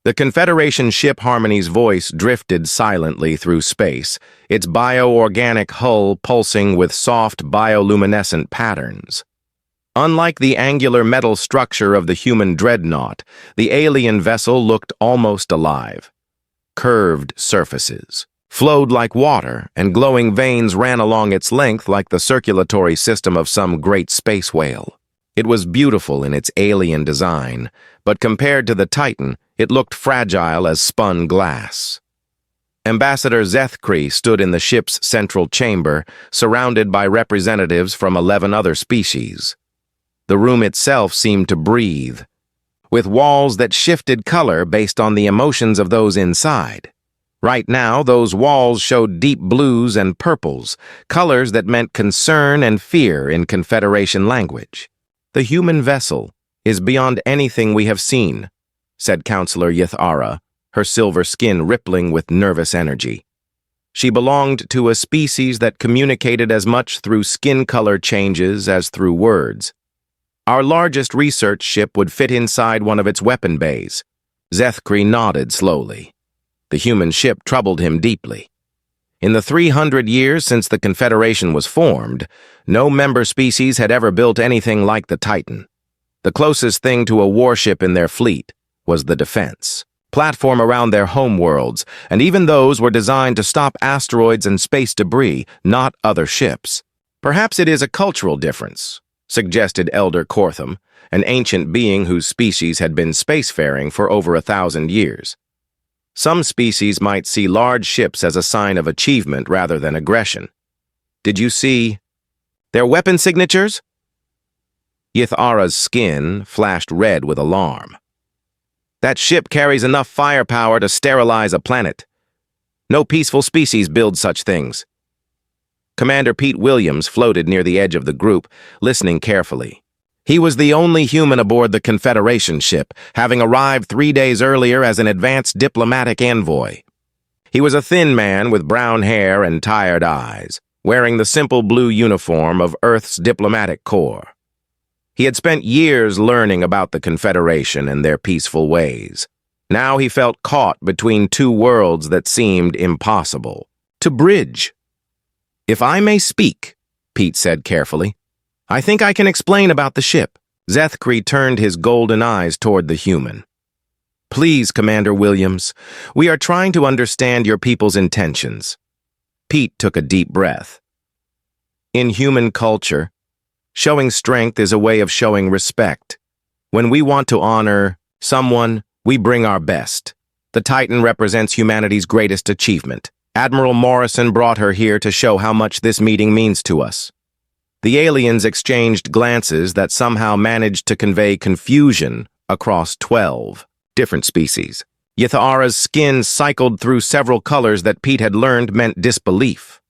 The Confederation ship Harmony's voice drifted silently through space, its bioorganic hull pulsing with soft bioluminescent patterns. Unlike the angular metal structure of the human dreadnought, the alien vessel looked almost alive. Curved surfaces flowed like water, and glowing veins ran along its length like the circulatory system of some great space whale. It was beautiful in its alien design, but compared to the Titan, it looked fragile as spun glass. Ambassador Zethkri stood in the ship's central chamber, surrounded by representatives from 11 other species. The room itself seemed to breathe, with walls that shifted color based on the emotions of those inside. Right now, those walls showed deep blues and purples, colors that meant concern and fear in Confederation language. "The human vessel is beyond anything we have seen," said Counselor Yithara, her silver skin rippling with nervous energy. She belonged to a species that communicated as much through skin color changes as through words. "Our largest research ship would fit inside one of its weapon bays." Zethkri nodded slowly. The human ship troubled him deeply. In the 300 years since the Confederation was formed, no member species had ever built anything like the Titan. The closest thing to a warship in their fleet was the defense platform around their homeworlds, and even those were designed to stop asteroids and space debris, not other ships. "Perhaps it is a cultural difference," suggested Elder Kortham, an ancient being whose species had been spacefaring for over 1,000 years. "Some species might see large ships as a sign of achievement rather than aggression. Did you see their weapon signatures?" Yithara's skin flashed red with alarm. "That ship carries enough firepower to sterilize a planet. No peaceful species builds such things." Commander Pete Williams floated near the edge of the group, listening carefully. He was the only human aboard the Confederation ship, having arrived 3 days earlier as an advanced diplomatic envoy. He was a thin man with brown hair and tired eyes, wearing the simple blue uniform of Earth's diplomatic corps. He had spent years learning about the Confederation and their peaceful ways. Now he felt caught between two worlds that seemed impossible to bridge. "If I may speak," Pete said carefully, "I think I can explain about the ship." Zethkri turned his golden eyes toward the human. "Please, Commander Williams, we are trying to understand your people's intentions." Pete took a deep breath. "In human culture, showing strength is a way of showing respect. When we want to honor someone, we bring our best. The Titan represents humanity's greatest achievement. Admiral Morrison brought her here to show how much this meeting means to us." The aliens exchanged glances that somehow managed to convey confusion across 12 different species. Yithara's skin cycled through several colors that Pete had learned meant disbelief.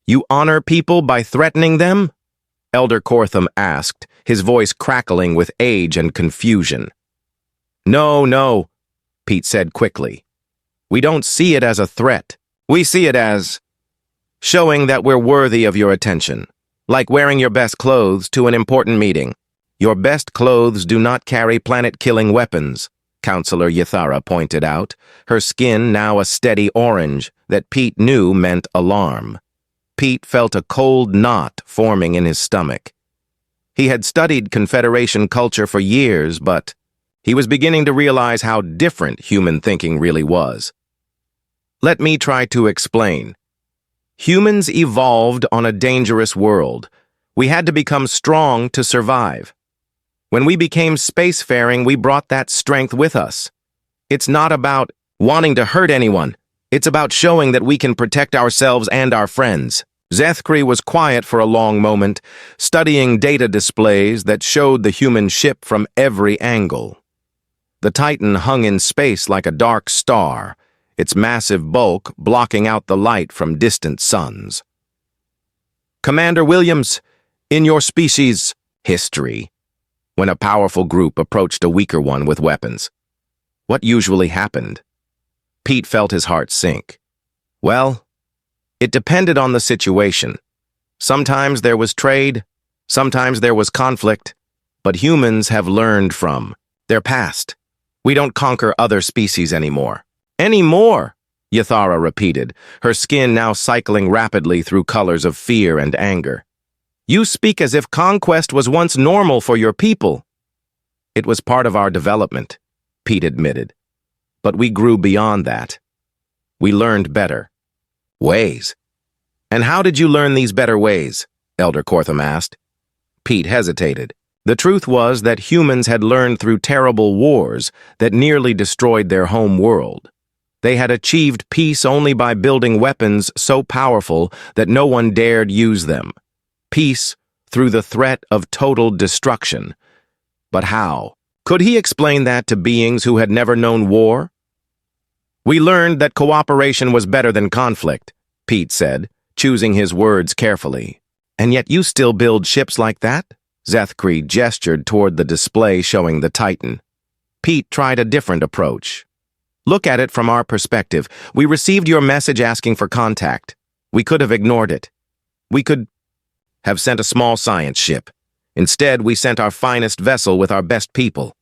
"You honor people by threatening them?" Elder Kortham asked, his voice crackling with age and confusion. No, Pete said quickly. "We don't see it as a threat. We see it as showing that we're worthy of your attention. Like wearing your best clothes to an important meeting. Your best clothes do not carry planet-killing weapons," Counselor Yithara pointed out, her skin now a steady orange that Pete knew meant alarm. Pete felt a cold knot forming in his stomach. He had studied Confederation culture for years, but he was beginning to realize how different human thinking really was. "Let me try to explain. Humans evolved on a dangerous world. We had to become strong to survive. When we became spacefaring, we brought that strength with us. It's not about wanting to hurt anyone. It's about showing that we can protect ourselves and our friends." Zethkri was quiet for a long moment, studying data displays that showed the human ship from every angle. The Titan hung in space like a dark star, its massive bulk blocking out the light from distant suns. "Commander Williams, in your species' history, when a powerful group approached a weaker one with weapons, what usually happened?" Pete felt his heart sink. "Well, it depended on the situation. Sometimes there was trade, sometimes there was conflict, but humans have learned from their past. We don't conquer other species anymore. Anymore, Yathara repeated, her skin now cycling rapidly through colors of fear and anger. You speak as if conquest was once normal for your people. It was part of our development, Pete admitted. But we grew beyond that. We learned better ways. And how did you learn these better ways? Elder Kortham asked. Pete hesitated. The truth was that humans had learned through terrible wars that nearly destroyed their home world. They had achieved peace only by building weapons so powerful that no one dared use them. Peace through the threat of total destruction. But how? Could he explain that to beings who had never known war? We learned that cooperation was better than conflict, Pete said, choosing his words carefully. And yet you still build ships like that? Zethkri gestured toward the display showing the Titan. Pete tried a different approach. Look at it from our perspective. We received your message asking for contact. We could have ignored it. We could have sent a small science ship. Instead, we sent our finest vessel with our best people.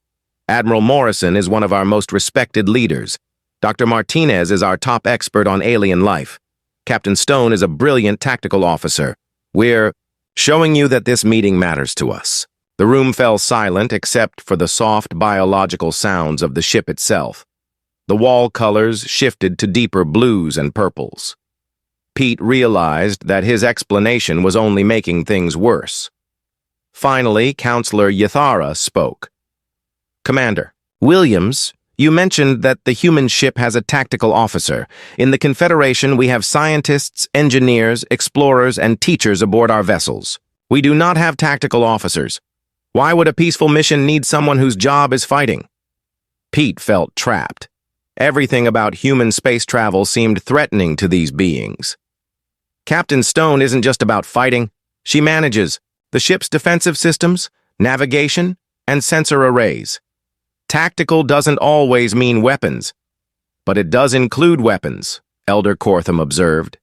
Admiral Morrison is one of our most respected leaders. Dr. Martinez is our top expert on alien life. Captain Stone is a brilliant tactical officer. We're showing you that this meeting matters to us. The room fell silent except for the soft biological sounds of the ship itself. The wall colors shifted to deeper blues and purples. Pete realized that his explanation was only making things worse. Finally, Counselor Yathara spoke. Commander Williams, you mentioned that the human ship has a tactical officer. In the Confederation, we have scientists, engineers, explorers, and teachers aboard our vessels. We do not have tactical officers. Why would a peaceful mission need someone whose job is fighting? Pete felt trapped. Everything about human space travel seemed threatening to these beings. Captain Stone isn't just about fighting. She manages the ship's defensive systems, navigation, and sensor arrays. Tactical doesn't always mean weapons, but it does include weapons, Elder Kortham observed.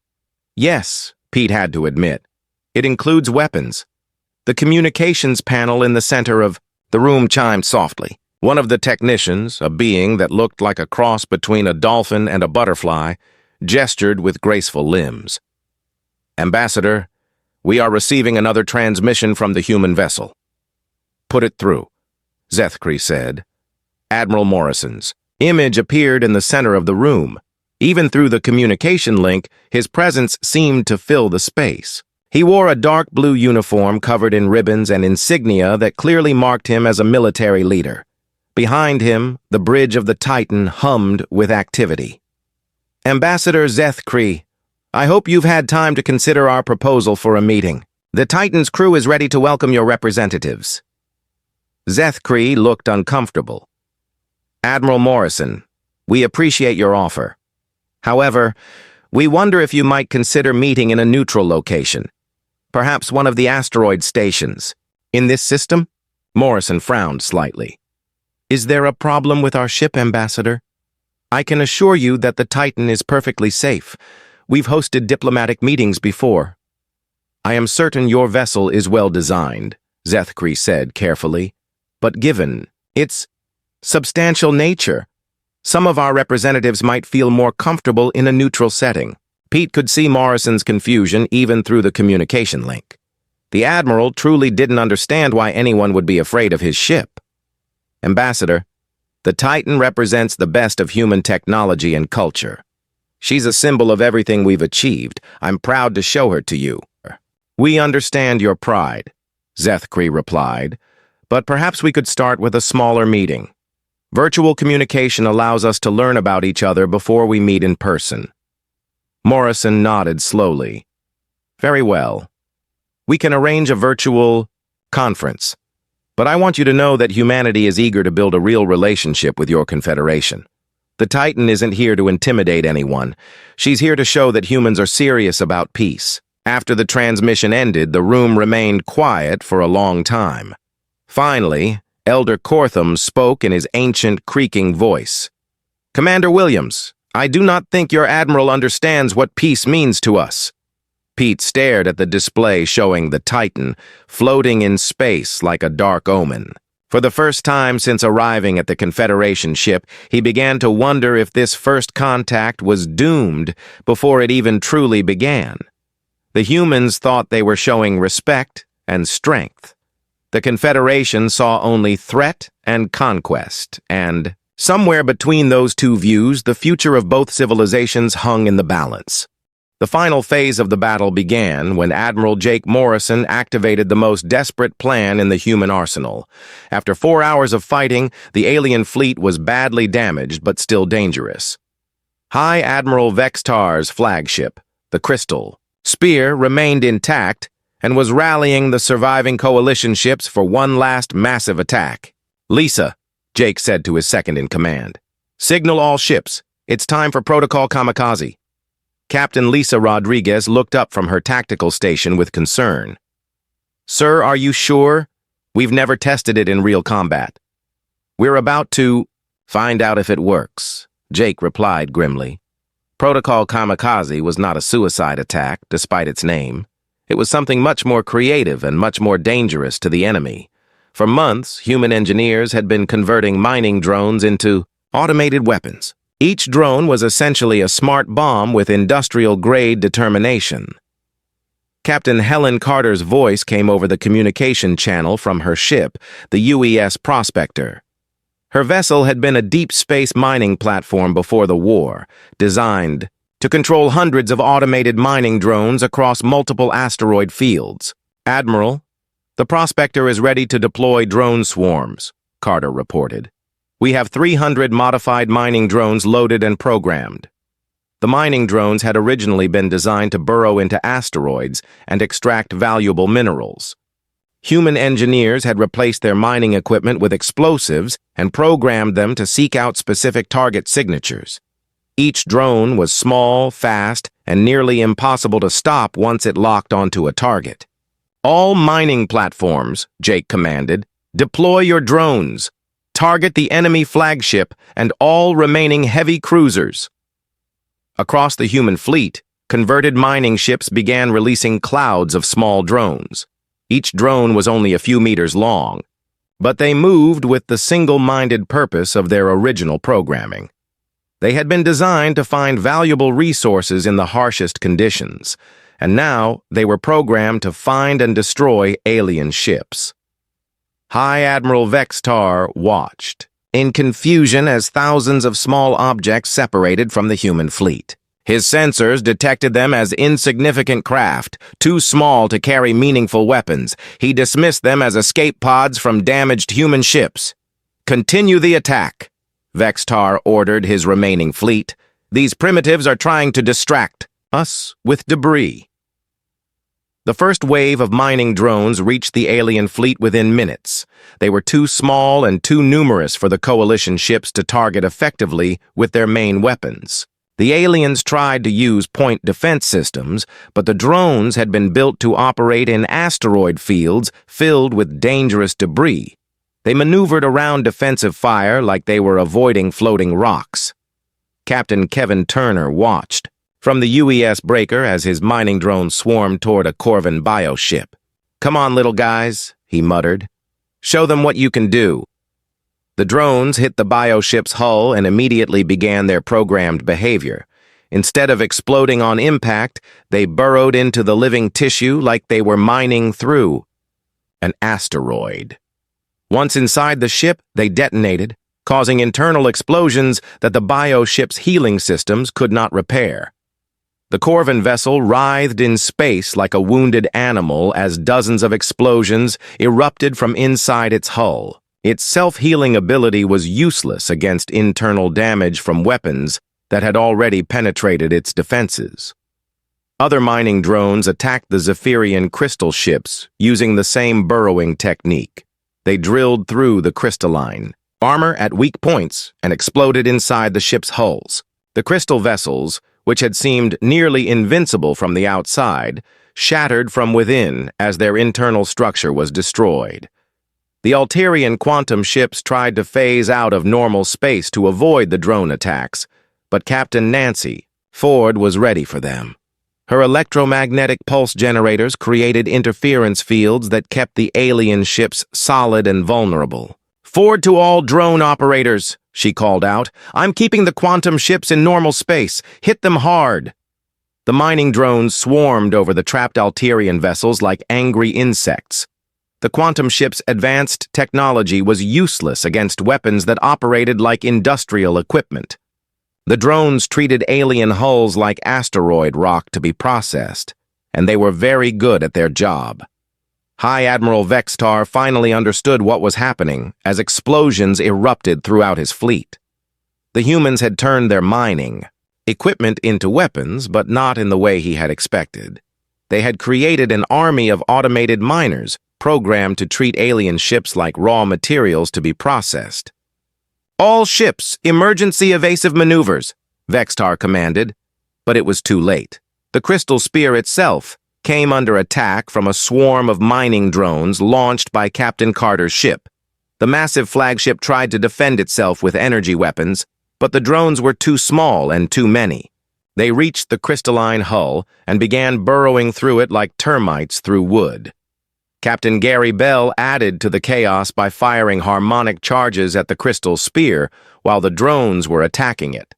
Yes, Pete had to admit. It includes weapons. The communications panel in the center of the room chimed softly. One of the technicians, a being that looked like a cross between a dolphin and a butterfly, gestured with graceful limbs. Ambassador, we are receiving another transmission from the human vessel. Put it through, Zethkri said. Admiral Morrison's image appeared in the center of the room. Even through the communication link, his presence seemed to fill the space. He wore a dark blue uniform covered in ribbons and insignia that clearly marked him as a military leader. Behind him, the bridge of the Titan hummed with activity. Ambassador Zethkri, I hope you've had time to consider our proposal for a meeting. The Titan's crew is ready to welcome your representatives. Zethkri looked uncomfortable. Admiral Morrison, we appreciate your offer. However, we wonder if you might consider meeting in a neutral location. Perhaps one of the asteroid stations. In this system? Morrison frowned slightly. Is there a problem with our ship, Ambassador? I can assure you that the Titan is perfectly safe. We've hosted diplomatic meetings before. I am certain your vessel is well designed, Zethkri said carefully. But given its substantial nature, some of our representatives might feel more comfortable in a neutral setting. Pete could see Morrison's confusion even through the communication link. The Admiral truly didn't understand why anyone would be afraid of his ship. Ambassador, the Titan represents the best of human technology and culture. She's a symbol of everything we've achieved. I'm proud to show her to you. We understand your pride, Zethkri replied, but perhaps we could start with a smaller meeting. Virtual communication allows us to learn about each other before we meet in person. Morrison nodded slowly. Very well. We can arrange a virtual conference. But I want you to know that humanity is eager to build a real relationship with your Confederation. The Titan isn't here to intimidate anyone. She's here to show that humans are serious about peace. After the transmission ended, the room remained quiet for a long time. Finally, Elder Kortham spoke in his ancient, creaking voice. Commander Williams, I do not think your Admiral understands what peace means to us. Pete stared at the display showing the Titan, floating in space like a dark omen. For the first time since arriving at the Confederation ship, he began to wonder if this first contact was doomed before it even truly began. The humans thought they were showing respect and strength. The Confederation saw only threat and conquest, and somewhere between those two views, the future of both civilizations hung in the balance. The final phase of the battle began when Admiral Jake Morrison activated the most desperate plan in the human arsenal. After 4 hours of fighting, the alien fleet was badly damaged but still dangerous. High Admiral Vextar's flagship, the Crystal Spear, remained intact and was rallying the surviving coalition ships for one last massive attack. "Lisa," Jake said to his second-in-command, "signal all ships. It's time for Protocol Kamikaze." Captain Lisa Rodriguez looked up from her tactical station with concern. "Sir, are you sure? We've never tested it in real combat." "We're about to find out if it works," Jake replied grimly. Protocol Kamikaze was not a suicide attack, despite its name. It was something much more creative and much more dangerous to the enemy. For months, human engineers had been converting mining drones into automated weapons. Each drone was essentially a smart bomb with industrial-grade determination. Captain Helen Carter's voice came over the communication channel from her ship, the UES Prospector. Her vessel had been a deep space mining platform before the war, designed to control hundreds of automated mining drones across multiple asteroid fields. "Admiral, the Prospector is ready to deploy drone swarms," Carter reported. "We have 300 modified mining drones loaded and programmed." The mining drones had originally been designed to burrow into asteroids and extract valuable minerals. Human engineers had replaced their mining equipment with explosives and programmed them to seek out specific target signatures. Each drone was small, fast, and nearly impossible to stop once it locked onto a target. "All mining platforms," Jake commanded, "deploy your drones. Target the enemy flagship and all remaining heavy cruisers." Across the human fleet, converted mining ships began releasing clouds of small drones. Each drone was only a few meters long, but they moved with the single-minded purpose of their original programming. They had been designed to find valuable resources in the harshest conditions, and now they were programmed to find and destroy alien ships. High Admiral Vextar watched, in confusion as thousands of small objects separated from the human fleet. His sensors detected them as insignificant craft, too small to carry meaningful weapons. He dismissed them as escape pods from damaged human ships. "Continue the attack," Vextar ordered his remaining fleet. "These primitives are trying to distract us with debris." The first wave of mining drones reached the alien fleet within minutes. They were too small and too numerous for the coalition ships to target effectively with their main weapons. The aliens tried to use point defense systems, but the drones had been built to operate in asteroid fields filled with dangerous debris. They maneuvered around defensive fire like they were avoiding floating rocks. Captain Kevin Turner watched from the UES breaker as his mining drone swarmed toward a Corvin bioship. "Come on, little guys," he muttered. "Show them what you can do." The drones hit the bioship's hull and immediately began their programmed behavior. Instead of exploding on impact, they burrowed into the living tissue like they were mining through an asteroid. Once inside the ship, they detonated, causing internal explosions that the bioship's healing systems could not repair. The Corvin vessel writhed in space like a wounded animal as dozens of explosions erupted from inside its hull. Its self-healing ability was useless against internal damage from weapons that had already penetrated its defenses. Other mining drones attacked the Zephyrian crystal ships using the same burrowing technique. They drilled through the crystalline armor at weak points and exploded inside the ship's hulls. The crystal vessels, which had seemed nearly invincible from the outside, shattered from within as their internal structure was destroyed. The Alterian quantum ships tried to phase out of normal space to avoid the drone attacks, but Captain Nancy Ford was ready for them. Her electromagnetic pulse generators created interference fields that kept the alien ships solid and vulnerable. "Forward to all drone operators," she called out. "I'm keeping the quantum ships in normal space. Hit them hard." The mining drones swarmed over the trapped Alterian vessels like angry insects. The quantum ship's advanced technology was useless against weapons that operated like industrial equipment. The drones treated alien hulls like asteroid rock to be processed, and they were very good at their job. High Admiral Vextar finally understood what was happening as explosions erupted throughout his fleet. The humans had turned their mining equipment into weapons, but not in the way he had expected. They had created an army of automated miners, programmed to treat alien ships like raw materials to be processed. "All ships, emergency evasive maneuvers," Vextar commanded, but it was too late. The crystal spear itself came under attack from a swarm of mining drones launched by Captain Carter's ship. The massive flagship tried to defend itself with energy weapons, but the drones were too small and too many. They reached the crystalline hull and began burrowing through it like termites through wood. Captain Gary Bell added to the chaos by firing harmonic charges at the crystal spear while the drones were attacking it.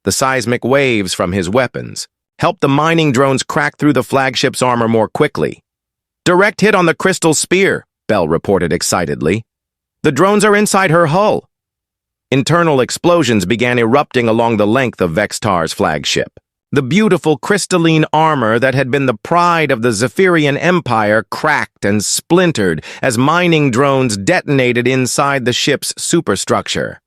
The seismic waves from his weapons helped the mining drones crack through the flagship's armor more quickly. "Direct hit on the crystal spear," Bell reported excitedly. "The drones are inside her hull." Internal explosions began erupting along the length of Vextar's flagship. The beautiful crystalline armor that had been the pride of the Zephyrian Empire cracked and splintered as mining drones detonated inside the ship's superstructure.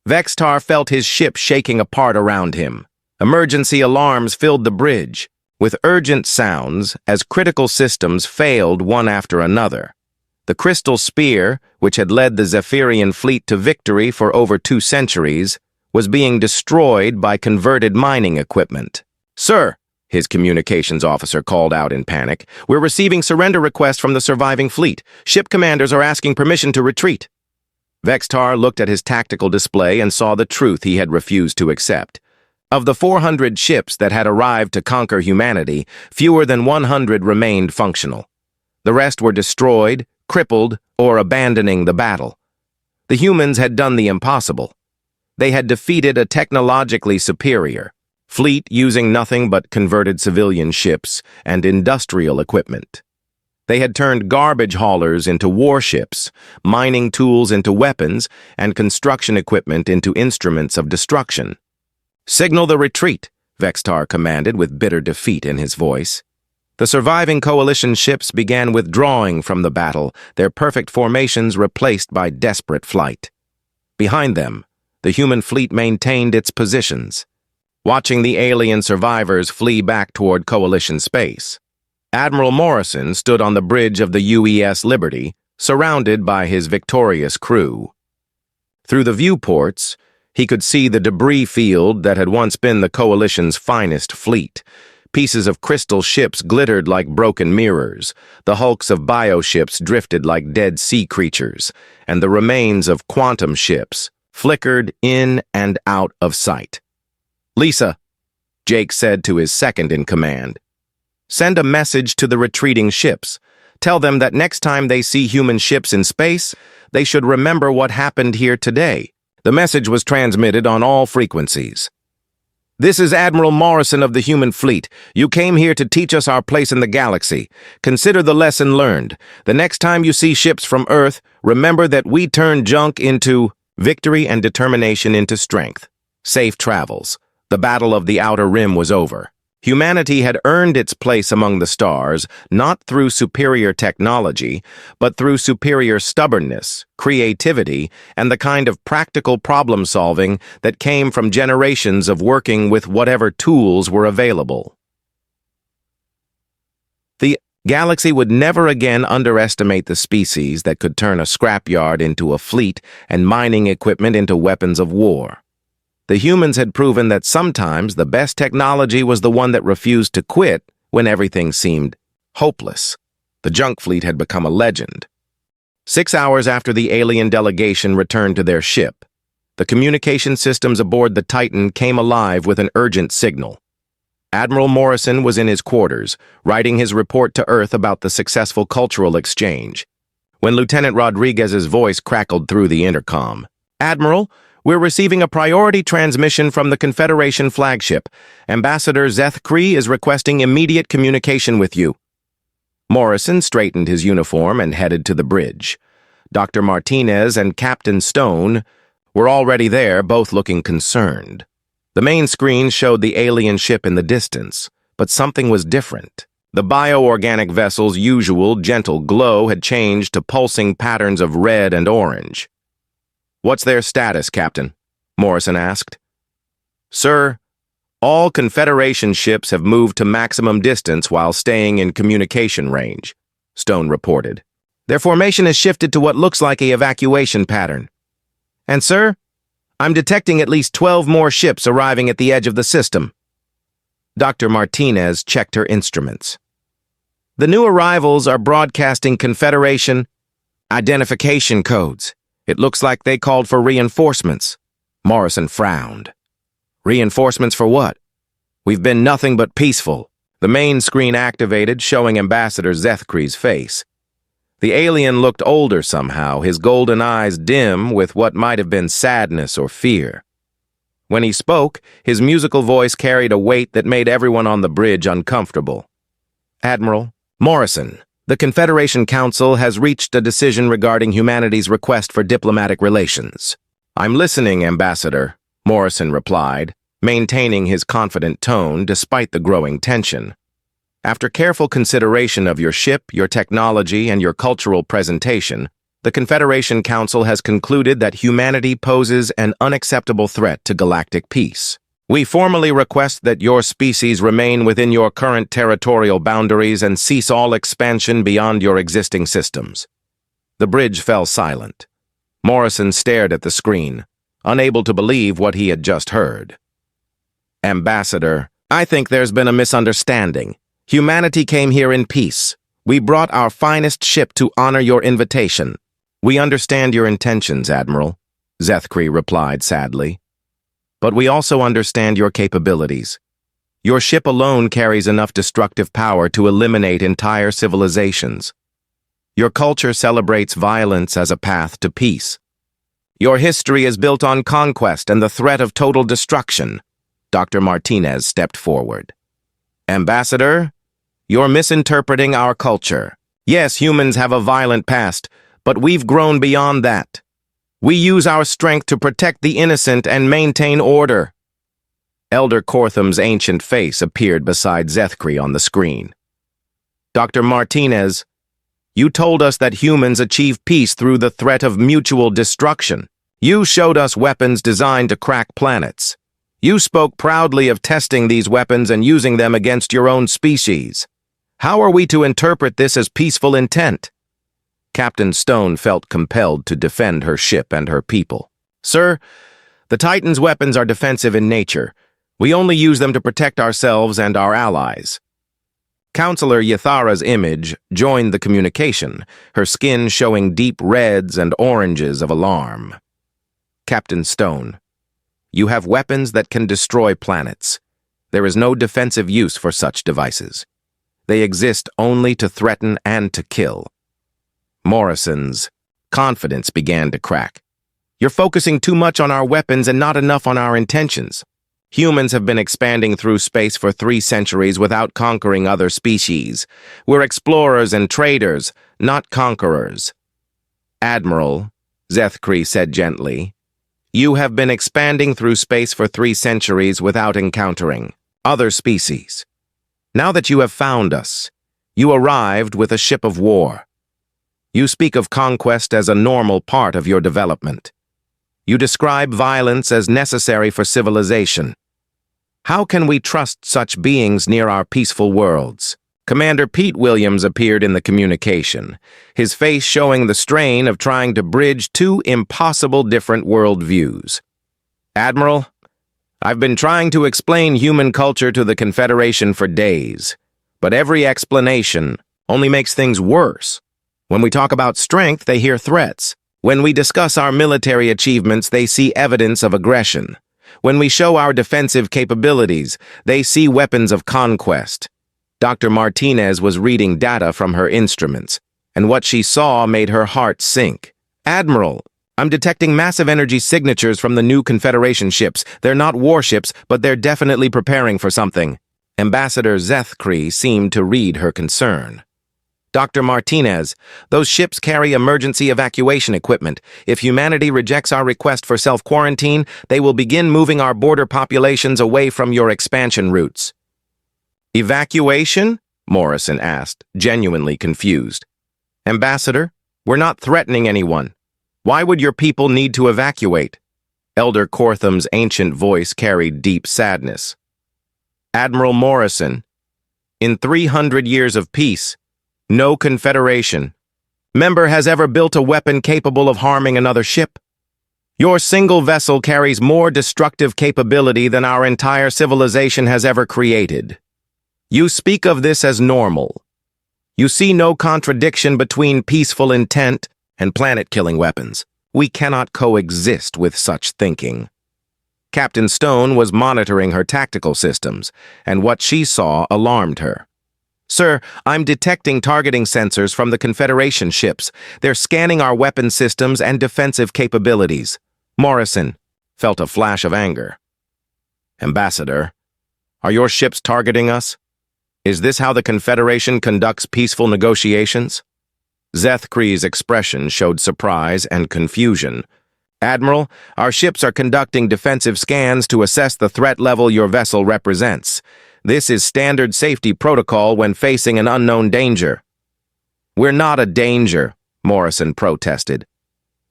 Vextar felt his ship shaking apart around him. Emergency alarms filled the bridge, with urgent sounds as critical systems failed one after another. The crystal spear, which had led the Zephyrian fleet to victory for over 2 centuries, was being destroyed by converted mining equipment. "Sir," his communications officer called out in panic, "we're receiving surrender requests from the surviving fleet. Ship commanders are asking permission to retreat." Vextar looked at his tactical display and saw the truth he had refused to accept. Of the 400 ships that had arrived to conquer humanity, fewer than 100 remained functional. The rest were destroyed, crippled, or abandoning the battle. The humans had done the impossible. They had defeated a technologically superior fleet using nothing but converted civilian ships and industrial equipment. They had turned garbage haulers into warships, mining tools into weapons, and construction equipment into instruments of destruction. "Signal the retreat," Vextar commanded with bitter defeat in his voice. The surviving coalition ships began withdrawing from the battle, their perfect formations replaced by desperate flight. Behind them, the human fleet maintained its positions, watching the alien survivors flee back toward coalition space. Admiral Morrison stood on the bridge of the UES Liberty, surrounded by his victorious crew. Through the viewports, he could see the debris field that had once been the coalition's finest fleet. Pieces of crystal ships glittered like broken mirrors, the hulks of bioships drifted like dead sea creatures, and the remains of quantum ships flickered in and out of sight. "Lisa," Jake said to his second-in-command, "send a message to the retreating ships. Tell them that next time they see human ships in space, they should remember what happened here today." The message was transmitted on all frequencies. "This is Admiral Morrison of the human fleet. You came here to teach us our place in the galaxy. Consider the lesson learned. The next time you see ships from Earth, remember that we turn junk into victory and determination into strength. Safe travels. The battle of the Outer Rim was over. Humanity had earned its place among the stars, not through superior technology, but through superior stubbornness, creativity, and the kind of practical problem-solving that came from generations of working with whatever tools were available. The galaxy would never again underestimate the species that could turn a scrapyard into a fleet and mining equipment into weapons of war. The humans had proven that sometimes the best technology was the one that refused to quit when everything seemed hopeless. The junk fleet had become a legend. 6 hours after the alien delegation returned to their ship, the communication systems aboard the Titan came alive with an urgent signal. Admiral Morrison was in his quarters, writing his report to Earth about the successful cultural exchange. when Lieutenant Rodriguez's voice crackled through the intercom. "Admiral, we're receiving a priority transmission from the Confederation flagship. Ambassador Zethkree is requesting immediate communication with you." Morrison straightened his uniform and headed to the bridge. Dr. Martinez and Captain Stone were already there, both looking concerned. The main screen showed the alien ship in the distance, but something was different. The bioorganic vessel's usual gentle glow had changed to pulsing patterns of red and orange. "What's their status, Captain?" Morrison asked. "Sir, all Confederation ships have moved to maximum distance while staying in communication range," Stone reported. "Their formation has shifted to what looks like an evacuation pattern. And, sir, I'm detecting at least 12 more ships arriving at the edge of the system." Dr. Martinez checked her instruments. "The new arrivals are broadcasting Confederation identification codes. It looks like they called for reinforcements." Morrison frowned. "Reinforcements for what? We've been nothing but peaceful." The main screen activated, showing Ambassador Zethkree's face. The alien looked older somehow, his golden eyes dim with what might have been sadness or fear. When he spoke, his musical voice carried a weight that made everyone on the bridge uncomfortable. "Admiral Morrison, the Confederation Council has reached a decision regarding humanity's request for diplomatic relations." "I'm listening, Ambassador," Morrison replied, maintaining his confident tone despite the growing tension. "After careful consideration of your ship, your technology, and your cultural presentation, the Confederation Council has concluded that humanity poses an unacceptable threat to galactic peace. We formally request that your species remain within your current territorial boundaries and cease all expansion beyond your existing systems." The bridge fell silent. Morrison stared at the screen, unable to believe what he had just heard. "Ambassador, I think there's been a misunderstanding. Humanity came here in peace. We brought our finest ship to honor your invitation." "We understand your intentions, Admiral," Zethkree replied sadly. "But we also understand your capabilities. Your ship alone carries enough destructive power to eliminate entire civilizations. Your culture celebrates violence as a path to peace. Your history is built on conquest and the threat of total destruction." Dr. Martinez stepped forward. "Ambassador, you're misinterpreting our culture. Yes, humans have a violent past, but we've grown beyond that. We use our strength to protect the innocent and maintain order." Elder Cortham's ancient face appeared beside Zethkree on the screen. "Dr. Martinez, you told us that humans achieve peace through the threat of mutual destruction. You showed us weapons designed to crack planets. You spoke proudly of testing these weapons and using them against your own species. How are we to interpret this as peaceful intent?" Captain Stone felt compelled to defend her ship and her people. "Sir, the Titan's weapons are defensive in nature. We only use them to protect ourselves and our allies." Counselor Yathara's image joined the communication, her skin showing deep reds and oranges of alarm. "Captain Stone, you have weapons that can destroy planets. There is no defensive use for such devices. They exist only to threaten and to kill." Morrison's confidence began to crack. "You're focusing too much on our weapons and not enough on our intentions. Humans have been expanding through space for 3 centuries without conquering other species. We're explorers and traders, not conquerors." "Admiral," Zethkree said gently, "you have been expanding through space for 3 centuries without encountering other species. Now that you have found us, you arrived with a ship of war. You speak of conquest as a normal part of your development. You describe violence as necessary for civilization. How can we trust such beings near our peaceful worlds?" Commander Pete Williams appeared in the communication, his face showing the strain of trying to bridge 2 impossible different worldviews. "Admiral, I've been trying to explain human culture to the Confederation for days, but every explanation only makes things worse. When we talk about strength, they hear threats. When we discuss our military achievements, they see evidence of aggression. When we show our defensive capabilities, they see weapons of conquest." Dr. Martinez was reading data from her instruments. and what she saw made her heart sink. "Admiral, I'm detecting massive energy signatures from the new Confederation ships. They're not warships, but they're definitely preparing for something." Ambassador Zethkri seemed to read her concern. "Dr. Martinez, those ships carry emergency evacuation equipment. If humanity rejects our request for self-quarantine, they will begin moving our border populations away from your expansion routes." "Evacuation?" Morrison asked, genuinely confused. "Ambassador, we're not threatening anyone. Why would your people need to evacuate?" Elder Cortham's ancient voice carried deep sadness. "Admiral Morrison, in 300 years of peace, no Confederation member has ever built a weapon capable of harming another ship. Your single vessel carries more destructive capability than our entire civilization has ever created. You speak of this as normal. You see no contradiction between peaceful intent and planet-killing weapons. We cannot coexist with such thinking." Captain Stone was monitoring her tactical systems, and what she saw alarmed her. "Sir, I'm detecting targeting sensors from the Confederation ships. They're scanning our weapon systems and defensive capabilities." Morrison felt a flash of anger. "Ambassador, are your ships targeting us? Is this how the Confederation conducts peaceful negotiations?" Zethkri's expression showed surprise and confusion. "Admiral, our ships are conducting defensive scans to assess the threat level your vessel represents. This is standard safety protocol when facing an unknown danger." "We're not a danger," Morrison protested.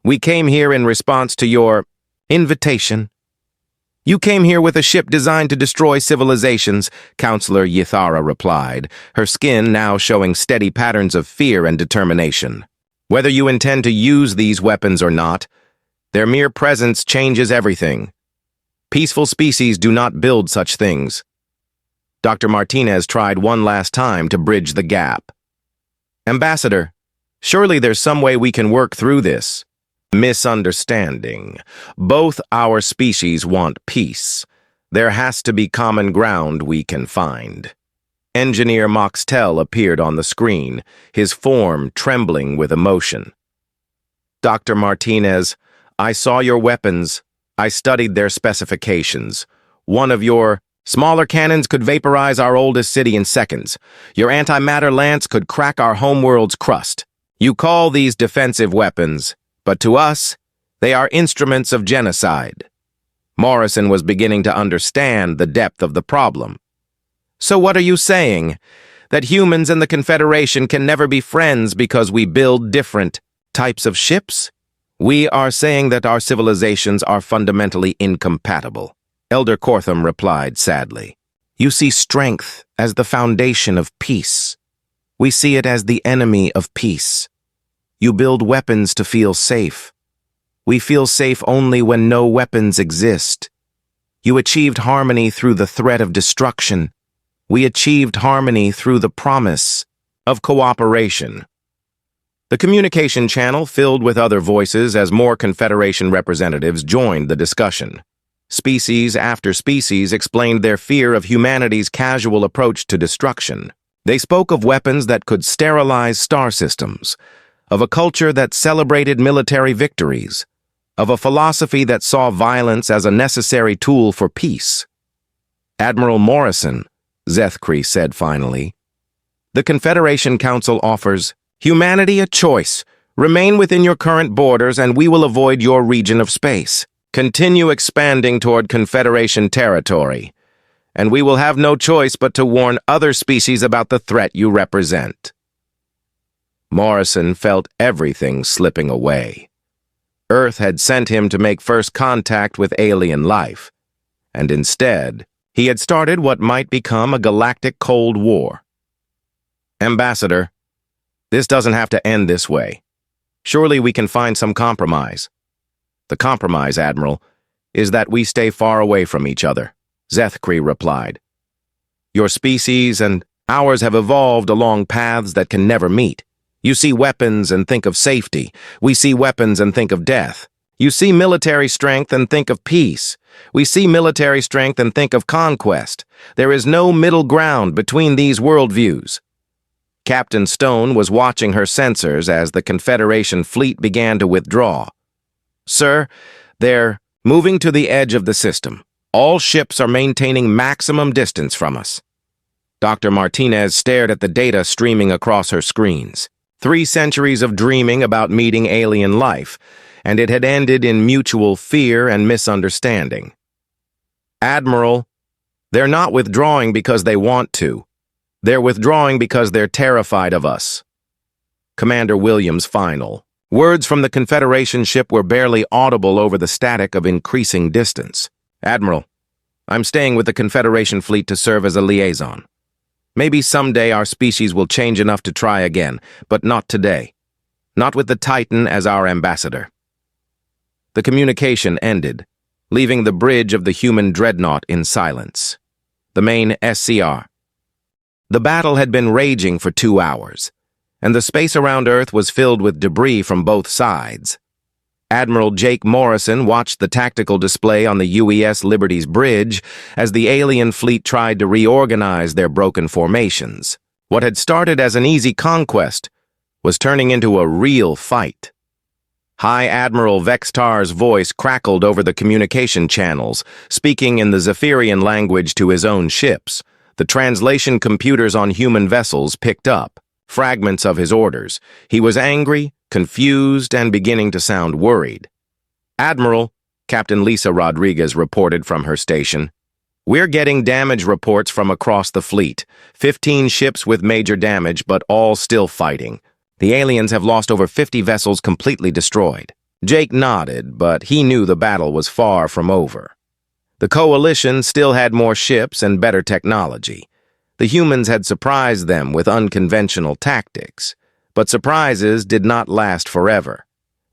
"We came here in response to your invitation." "You came here with a ship designed to destroy civilizations," Counselor Yithara replied, her skin now showing steady patterns of fear and determination. "Whether you intend to use these weapons or not, their mere presence changes everything. Peaceful species do not build such things." Dr. Martinez tried one last time to bridge the gap. "Ambassador, surely there's some way we can work through this." "Misunderstanding. Both our species want peace. There has to be common ground we can find." Engineer Moxtel appeared on the screen, his form trembling with emotion. "Dr. Martinez, I saw your weapons. I studied their specifications. One of your smaller cannons could vaporize our oldest city in seconds. Your antimatter lance could crack our homeworld's crust. You call these defensive weapons, but to us, they are instruments of genocide." Morrison was beginning to understand the depth of the problem. "So what are you saying? That humans and the Confederation can never be friends because we build different types of ships?" "We are saying that our civilizations are fundamentally incompatible," Elder Cortham replied sadly. "You see strength as the foundation of peace. We see it as the enemy of peace. You build weapons to feel safe. We feel safe only when no weapons exist. You achieved harmony through the threat of destruction. We achieved harmony through the promise of cooperation." The communication channel filled with other voices as more Confederation representatives joined the discussion. Species after species explained their fear of humanity's casual approach to destruction. They spoke of weapons that could sterilize star systems, of a culture that celebrated military victories, of a philosophy that saw violence as a necessary tool for peace. "Admiral Morrison," Zethkri said finally, "the Confederation Council offers humanity a choice. Remain within your current borders and we will avoid your region of space. Continue expanding toward Confederation territory, and we will have no choice but to warn other species about the threat you represent." Morrison felt everything slipping away. Earth had sent him to make first contact with alien life, and instead, he had started what might become a galactic Cold War. "Ambassador, this doesn't have to end this way. Surely we can find some compromise." "The compromise, Admiral, is that we stay far away from each other," Zethkri replied. "Your species and ours have evolved along paths that can never meet. You see weapons and think of safety. We see weapons and think of death. You see military strength and think of peace. We see military strength and think of conquest. There is no middle ground between these worldviews." Captain Stone was watching her sensors as the Confederation fleet began to withdraw. "Sir, they're moving to the edge of the system. All ships are maintaining maximum distance from us." Dr. Martinez stared at the data streaming across her screens. 3 centuries of dreaming about meeting alien life, and it had ended in mutual fear and misunderstanding. "Admiral, they're not withdrawing because they want to. They're withdrawing because they're terrified of us." Commander Williams' final. Words from the Confederation ship were barely audible over the static of increasing distance. "Admiral, I'm staying with the Confederation fleet to serve as a liaison. Maybe someday our species will change enough to try again, but not today. Not with the Titan as our ambassador." The communication ended, leaving the bridge of the human dreadnought in silence. The main SCR. The battle had been raging for 2 hours, and the space around Earth was filled with debris from both sides. Admiral Jake Morrison watched the tactical display on the UES Liberty's bridge as the alien fleet tried to reorganize their broken formations. What had started as an easy conquest was turning into a real fight. High Admiral Vextar's voice crackled over the communication channels, speaking in the Zephyrian language to his own ships. The translation computers on human vessels picked up fragments of his orders. He was angry, confused, and beginning to sound worried. "Admiral," Captain Lisa Rodriguez reported from her station, "we're getting damage reports from across the fleet. 15 ships with major damage, but all still fighting. The aliens have lost over 50 vessels completely destroyed." Jake nodded, but he knew the battle was far from over. The Coalition still had more ships and better technology. The humans had surprised them with unconventional tactics, but surprises did not last forever.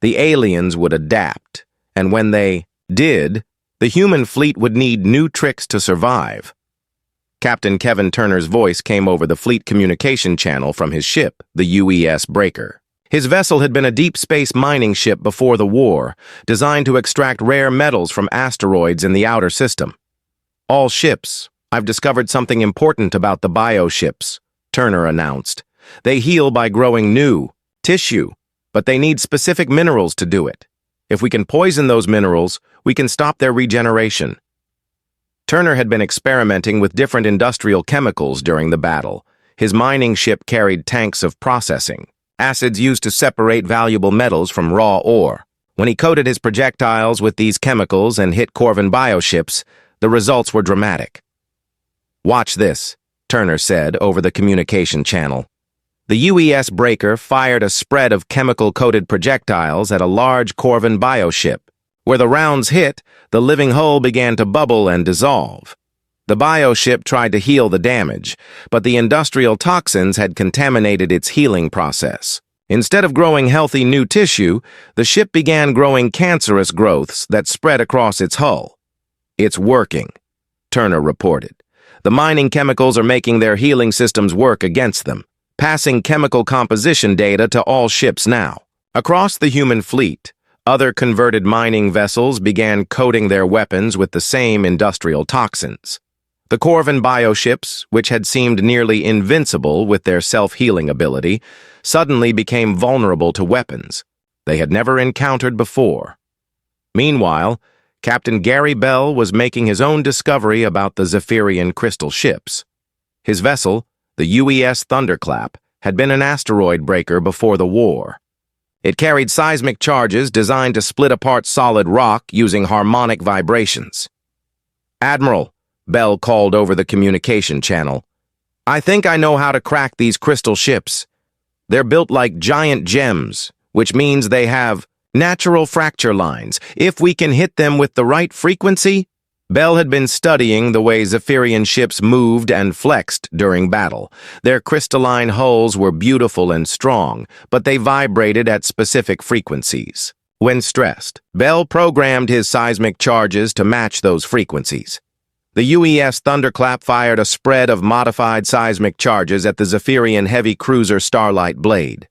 The aliens would adapt, and when they did, the human fleet would need new tricks to survive. Captain Kevin Turner's voice came over the fleet communication channel from his ship, the UES Breaker. His vessel had been a deep space mining ship before the war, designed to extract rare metals from asteroids in the outer system. "All ships, I've discovered something important about the bioships," Turner announced. "They heal by growing new tissue, but they need specific minerals to do it. If we can poison those minerals, we can stop their regeneration." Turner had been experimenting with different industrial chemicals during the battle. His mining ship carried tanks of processing, acids used to separate valuable metals from raw ore. When he coated his projectiles with these chemicals and hit Corvin bioships, the results were dramatic. "Watch this," Turner said over the communication channel. The UES Breaker fired a spread of chemical-coated projectiles at a large Corvin bioship. Where the rounds hit, the living hull began to bubble and dissolve. The bioship tried to heal the damage, but the industrial toxins had contaminated its healing process. Instead of growing healthy new tissue, the ship began growing cancerous growths that spread across its hull. "It's working," Turner reported. "The mining chemicals are making their healing systems work against them, passing chemical composition data to all ships now." Across the human fleet, other converted mining vessels began coating their weapons with the same industrial toxins. The Corvin bioships, which had seemed nearly invincible with their self-healing ability, suddenly became vulnerable to weapons they had never encountered before. Meanwhile, Captain Gary Bell was making his own discovery about the Zephyrian crystal ships. His vessel, the UES Thunderclap, had been an asteroid breaker before the war. It carried seismic charges designed to split apart solid rock using harmonic vibrations. "Admiral," Bell called over the communication channel, "I think I know how to crack these crystal ships. They're built like giant gems, which means they have natural fracture lines. If we can hit them with the right frequency..." Bell had been studying the way Zephyrian ships moved and flexed during battle. Their crystalline hulls were beautiful and strong, but they vibrated at specific frequencies. When stressed, Bell programmed his seismic charges to match those frequencies. The UES Thunderclap fired a spread of modified seismic charges at the Zephyrian heavy cruiser Starlight Blade.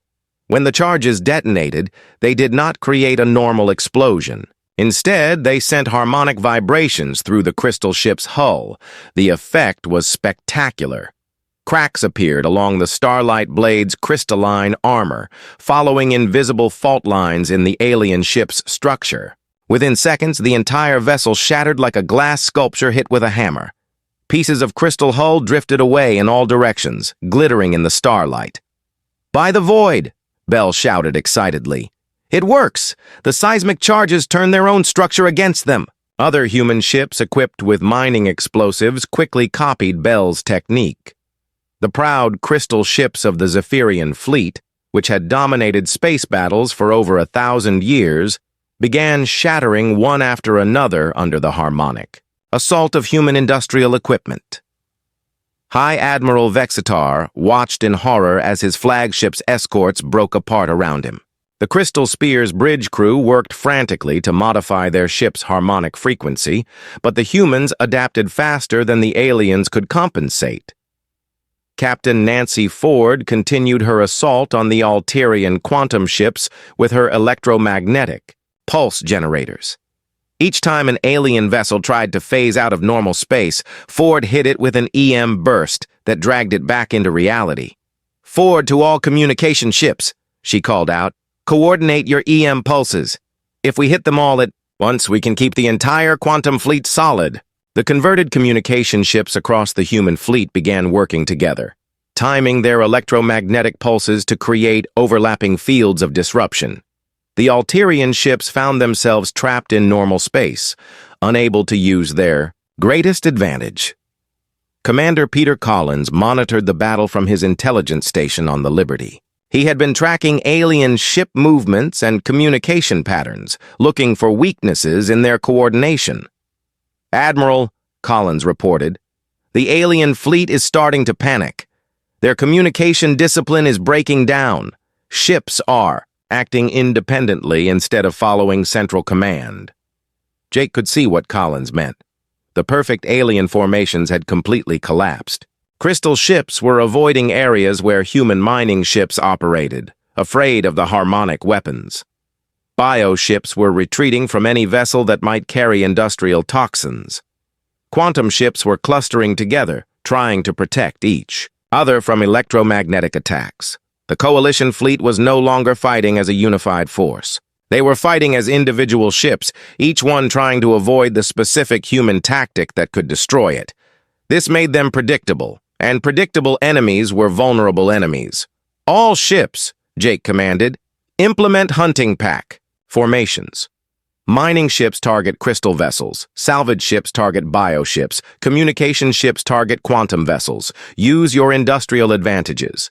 When the charges detonated, they did not create a normal explosion. Instead, they sent harmonic vibrations through the crystal ship's hull. The effect was spectacular. Cracks appeared along the Starlight Blade's crystalline armor, following invisible fault lines in the alien ship's structure. Within seconds, the entire vessel shattered like a glass sculpture hit with a hammer. Pieces of crystal hull drifted away in all directions, glittering in the starlight. "By the void!" Bell shouted excitedly. "It works! The seismic charges turn their own structure against them!" Other human ships equipped with mining explosives quickly copied Bell's technique. The proud crystal ships of the Zephyrian fleet, which had dominated space battles for over 1,000 years, began shattering one after another under the harmonic assault of human industrial equipment. High Admiral Vexitar watched in horror as his flagship's escorts broke apart around him. The Crystal Spear's bridge crew worked frantically to modify their ship's harmonic frequency, but the humans adapted faster than the aliens could compensate. Captain Nancy Ford continued her assault on the Alterian quantum ships with her electromagnetic pulse generators. Each time an alien vessel tried to phase out of normal space, Ford hit it with an EM burst that dragged it back into reality. "Ford to all communication ships," she called out. "Coordinate your EM pulses. If we hit them all at once, we can keep the entire quantum fleet solid." The converted communication ships across the human fleet began working together, timing their electromagnetic pulses to create overlapping fields of disruption. The Alterian ships found themselves trapped in normal space, unable to use their greatest advantage. Commander Peter Collins monitored the battle from his intelligence station on the Liberty. He had been tracking alien ship movements and communication patterns, looking for weaknesses in their coordination. "Admiral," Collins reported, "the alien fleet is starting to panic. Their communication discipline is breaking down. Ships are acting independently instead of following central command." Jake could see what Collins meant. The perfect alien formations had completely collapsed. Crystal ships were avoiding areas where human mining ships operated, afraid of the harmonic weapons. Bioships were retreating from any vessel that might carry industrial toxins. Quantum ships were clustering together, trying to protect each other from electromagnetic attacks. The coalition fleet was no longer fighting as a unified force. They were fighting as individual ships, each one trying to avoid the specific human tactic that could destroy it. This made them predictable, and predictable enemies were vulnerable enemies. "All ships," Jake commanded, "implement hunting pack formations. Mining ships target crystal vessels, salvage ships target bioships, communication ships target quantum vessels. Use your industrial advantages."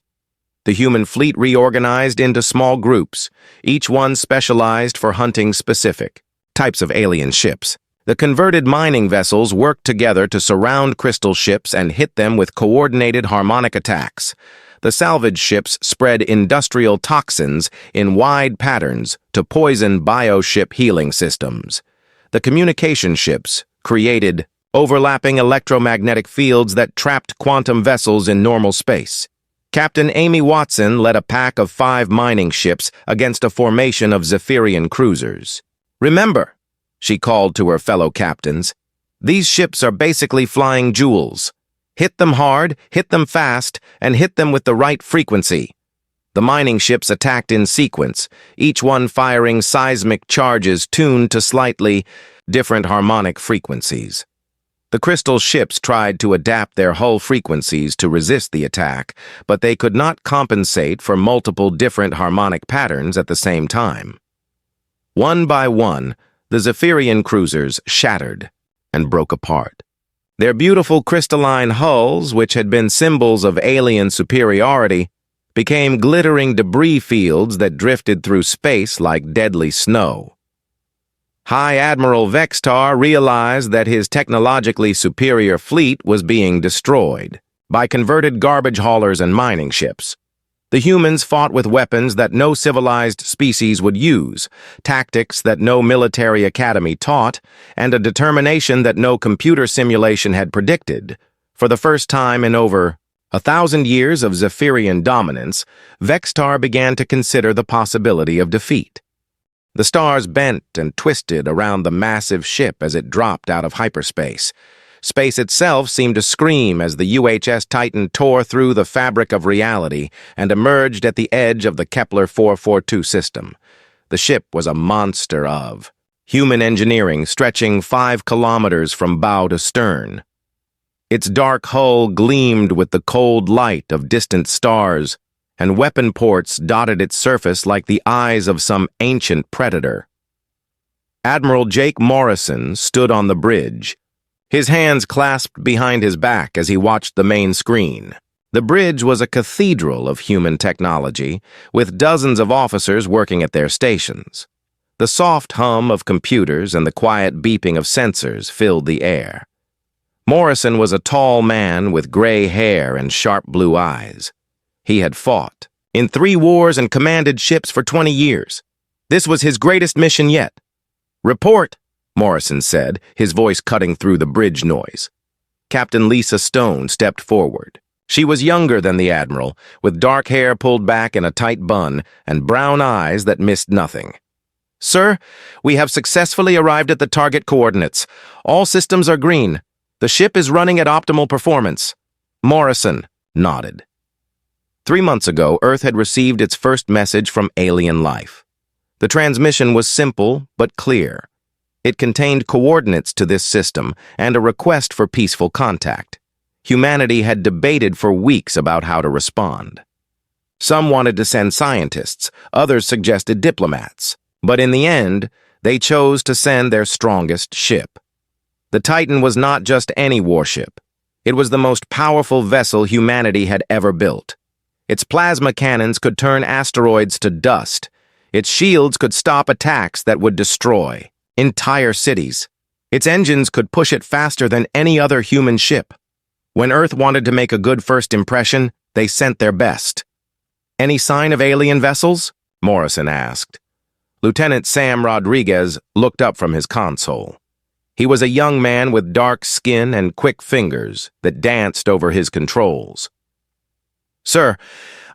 The human fleet reorganized into small groups, each one specialized for hunting specific types of alien ships. The converted mining vessels worked together to surround crystal ships and hit them with coordinated harmonic attacks. The salvage ships spread industrial toxins in wide patterns to poison bioship healing systems. The communication ships created overlapping electromagnetic fields that trapped quantum vessels in normal space. Captain Amy Watson led a pack of 5 mining ships against a formation of Zephyrian cruisers. "Remember," she called to her fellow captains, "these ships are basically flying jewels. Hit them hard, hit them fast, and hit them with the right frequency." The mining ships attacked in sequence, each one firing seismic charges tuned to slightly different harmonic frequencies. The crystal ships tried to adapt their hull frequencies to resist the attack, but they could not compensate for multiple different harmonic patterns at the same time. One by one, the Zephyrian cruisers shattered and broke apart. Their beautiful crystalline hulls, which had been symbols of alien superiority, became glittering debris fields that drifted through space like deadly snow. High Admiral Vexitar realized that his technologically superior fleet was being destroyed by converted garbage haulers and mining ships. The humans fought with weapons that no civilized species would use, tactics that no military academy taught, and a determination that no computer simulation had predicted. For the first time in over 1,000 years of Zephyrian dominance, Vexitar began to consider the possibility of defeat. The stars bent and twisted around the massive ship as it dropped out of hyperspace. Space itself seemed to scream as the UHS Titan tore through the fabric of reality and emerged at the edge of the Kepler 442 system. The ship was a monster of human engineering stretching 5 kilometers from bow to stern. Its dark hull gleamed with the cold light of distant stars, and weapon ports dotted its surface like the eyes of some ancient predator. Admiral Jake Morrison stood on the bridge, his hands clasped behind his back as he watched the main screen. The bridge was a cathedral of human technology, with dozens of officers working at their stations. The soft hum of computers and the quiet beeping of sensors filled the air. Morrison was a tall man with gray hair and sharp blue eyes. He had fought in 3 wars and commanded ships for 20 years. This was his greatest mission yet. "Report," Morrison said, his voice cutting through the bridge noise. Captain Lisa Stone stepped forward. She was younger than the Admiral, with dark hair pulled back in a tight bun and brown eyes that missed nothing. "Sir, we have successfully arrived at the target coordinates. All systems are green. The ship is running at optimal performance." Morrison nodded. 3 months ago, Earth had received its first message from alien life. The transmission was simple but clear. It contained coordinates to this system and a request for peaceful contact. Humanity had debated for weeks about how to respond. Some wanted to send scientists, others suggested diplomats. But in the end, they chose to send their strongest ship. The Titan was not just any warship. It was the most powerful vessel humanity had ever built. Its plasma cannons could turn asteroids to dust. Its shields could stop attacks that would destroy entire cities. Its engines could push it faster than any other human ship. When Earth wanted to make a good first impression, they sent their best. "Any sign of alien vessels?" Morrison asked. Lieutenant Sam Rodriguez looked up from his console. He was a young man with dark skin and quick fingers that danced over his controls. "Sir,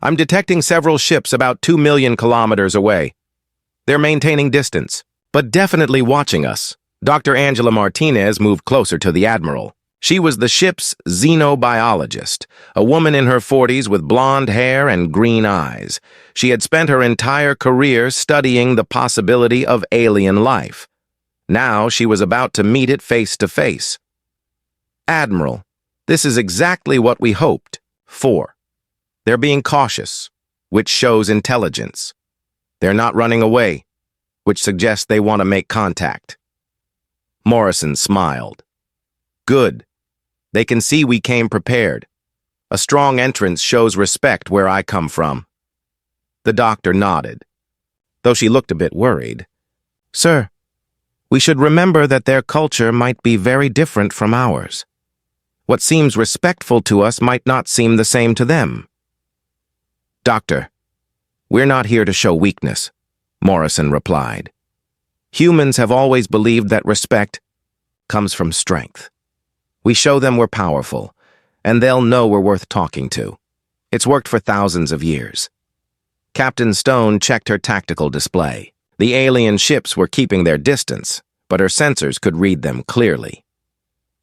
I'm detecting several ships about 2 million kilometers away. They're maintaining distance, but definitely watching us." Dr. Angela Martinez moved closer to the Admiral. She was the ship's xenobiologist, a woman in her 40s with blonde hair and green eyes. She had spent her entire career studying the possibility of alien life. Now she was about to meet it face to face. "Admiral, this is exactly what we hoped for. They're being cautious, which shows intelligence. They're not running away, which suggests they want to make contact." Morrison smiled. "Good. They can see we came prepared. A strong entrance shows respect where I come from." The doctor nodded, though she looked a bit worried. "Sir, we should remember that their culture might be very different from ours. What seems respectful to us might not seem the same to them." "Doctor, we're not here to show weakness," Morrison replied. "Humans have always believed that respect comes from strength. We show them we're powerful, and they'll know we're worth talking to. It's worked for thousands of years." Captain Stone checked her tactical display. The alien ships were keeping their distance, but her sensors could read them clearly.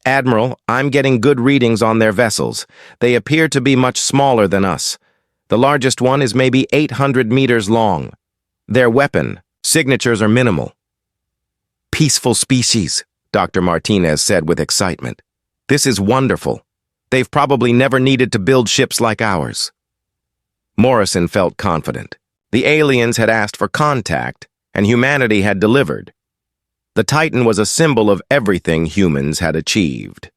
"Admiral, I'm getting good readings on their vessels. They appear to be much smaller than us. The largest one is maybe 800 meters long. Their weapon signatures are minimal." "Peaceful species," Dr. Martinez said with excitement. "This is wonderful. They've probably never needed to build ships like ours." Morrison felt confident. The aliens had asked for contact, and humanity had delivered. The Titan was a symbol of everything humans had achieved.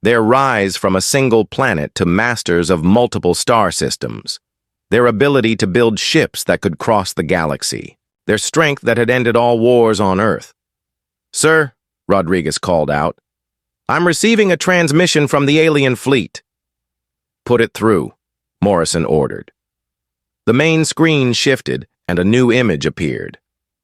Their rise from a single planet to masters of multiple star systems. Their ability to build ships that could cross the galaxy. Their strength that had ended all wars on Earth. "Sir," Rodriguez called out, "I'm receiving a transmission from the alien fleet." "Put it through," Morrison ordered. The main screen shifted, and a new image appeared.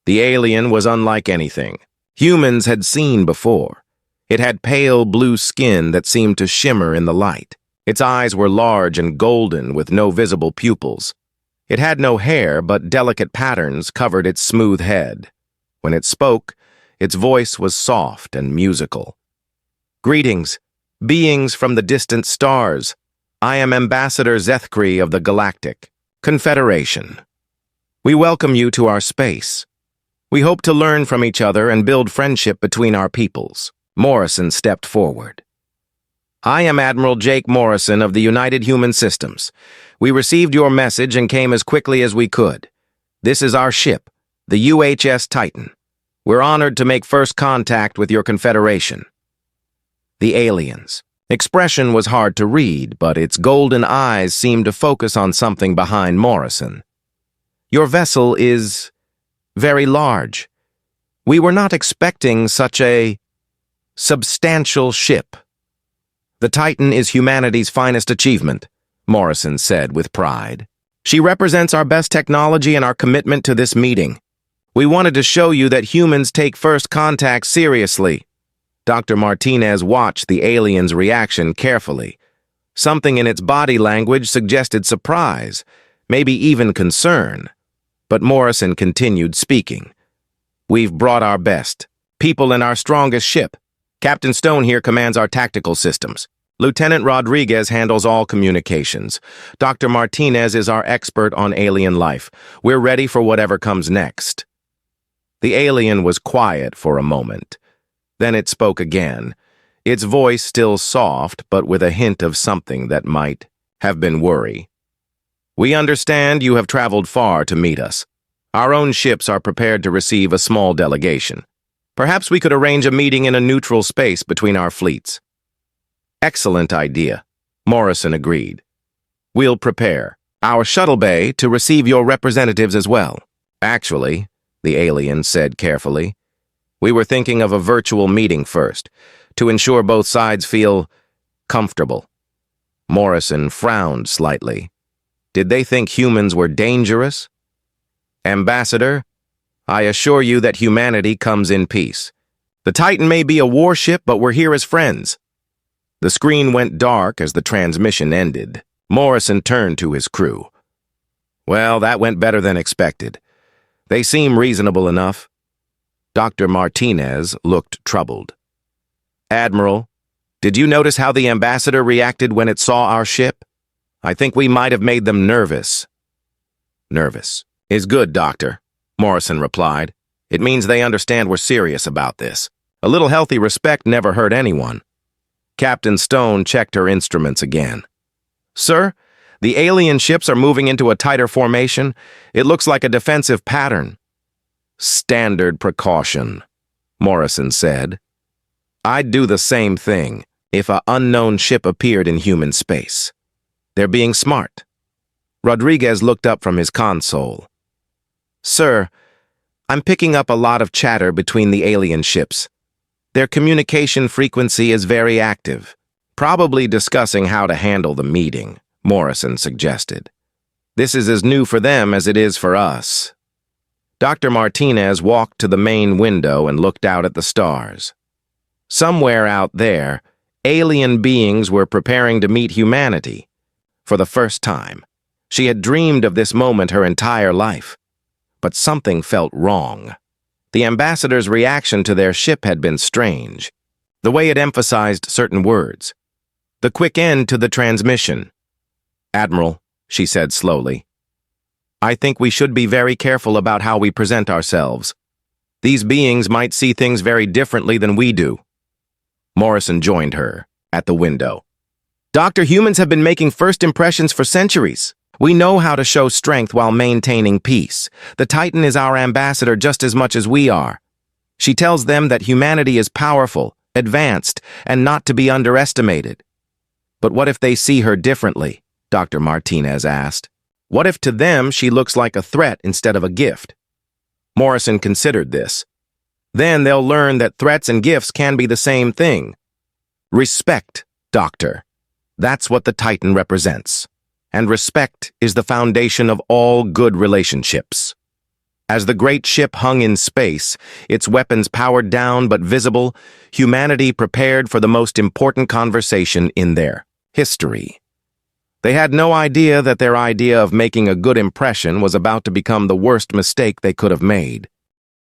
The alien was unlike anything humans had seen before. It had pale blue skin that seemed to shimmer in the light. Its eyes were large and golden with no visible pupils. It had no hair, but delicate patterns covered its smooth head. When it spoke, its voice was soft and musical. "Greetings. beings from the distant stars. I am Ambassador Zethkri of the Galactic Confederation. We welcome you to our space. We hope to learn from each other and build friendship between our peoples. Morrison stepped forward. I am Admiral Jake Morrison of the United Human Systems. We received your message and came as quickly as we could. This is our ship, the UHS Titan. We're honored to make first contact with your Confederation. The aliens. Expression was hard to read, but its golden eyes seemed to focus on something behind Morrison. Your vessel is very large. We were not expecting such a substantial ship. The Titan is humanity's finest achievement, Morrison said with pride. She represents our best technology and our commitment to this meeting. We wanted to show you that humans take first contact seriously. Dr. Martinez watched the alien's reaction carefully. Something in its body language suggested surprise, maybe even concern. But Morrison continued speaking. We've brought our best, people in our strongest ship. Captain Stone here commands our tactical systems. Lieutenant Rodriguez handles all communications. Dr. Martinez is our expert on alien life. We're ready for whatever comes next. The alien was quiet for a moment. Then it spoke again, its voice still soft, but with a hint of something that might have been worry. We understand you have traveled far to meet us. Our own ships are prepared to receive a small delegation. Perhaps we could arrange a meeting in a neutral space between our fleets. Excellent idea, Morrison agreed. We'll prepare our shuttle bay to receive your representatives as well. Actually, the alien said carefully, we were thinking of a virtual meeting first, to ensure both sides feel comfortable. Morrison frowned slightly. Did they think humans were dangerous? Ambassador, I assure you that humanity comes in peace. The Titan may be a warship, but we're here as friends. The screen went dark as the transmission ended. Morrison turned to his crew. Well, that went better than expected. They seem reasonable enough. Dr. Martinez looked troubled. Admiral, did you notice how the ambassador reacted when it saw our ship? I think we might have made them nervous. Nervous is good, Doctor, Morrison replied. It means they understand we're serious about this. A little healthy respect never hurt anyone. Captain Stone checked her instruments again. Sir, the alien ships are moving into a tighter formation. It looks like a defensive pattern. Standard precaution, Morrison said. I'd do the same thing if an unknown ship appeared in human space. They're being smart. Rodriguez looked up from his console. Sir, I'm picking up a lot of chatter between the alien ships. Their communication frequency is very active, probably discussing how to handle the meeting, Morrison suggested. This is as new for them as it is for us. Dr. Martinez walked to the main window and looked out at the stars. Somewhere out there, alien beings were preparing to meet humanity. For the first time, she had dreamed of this moment her entire life. But something felt wrong. The ambassador's reaction to their ship had been strange. The way it emphasized certain words. The quick end to the transmission. Admiral, she said slowly, I think we should be very careful about how we present ourselves. These beings might see things very differently than we do. Morrison joined her at the window. Dr. Humans have been making first impressions for centuries. We know how to show strength while maintaining peace. The Titan is our ambassador just as much as we are. She tells them that humanity is powerful, advanced, and not to be underestimated. But what if they see her differently? Dr. Martinez asked. What if to them she looks like a threat instead of a gift? Morrison considered this. Then they'll learn that threats and gifts can be the same thing. Respect, Doctor. That's what the Titan represents. And respect is the foundation of all good relationships. As the great ship hung in space, its weapons powered down but visible, humanity prepared for the most important conversation in their history. They had no idea that their idea of making a good impression was about to become the worst mistake they could have made.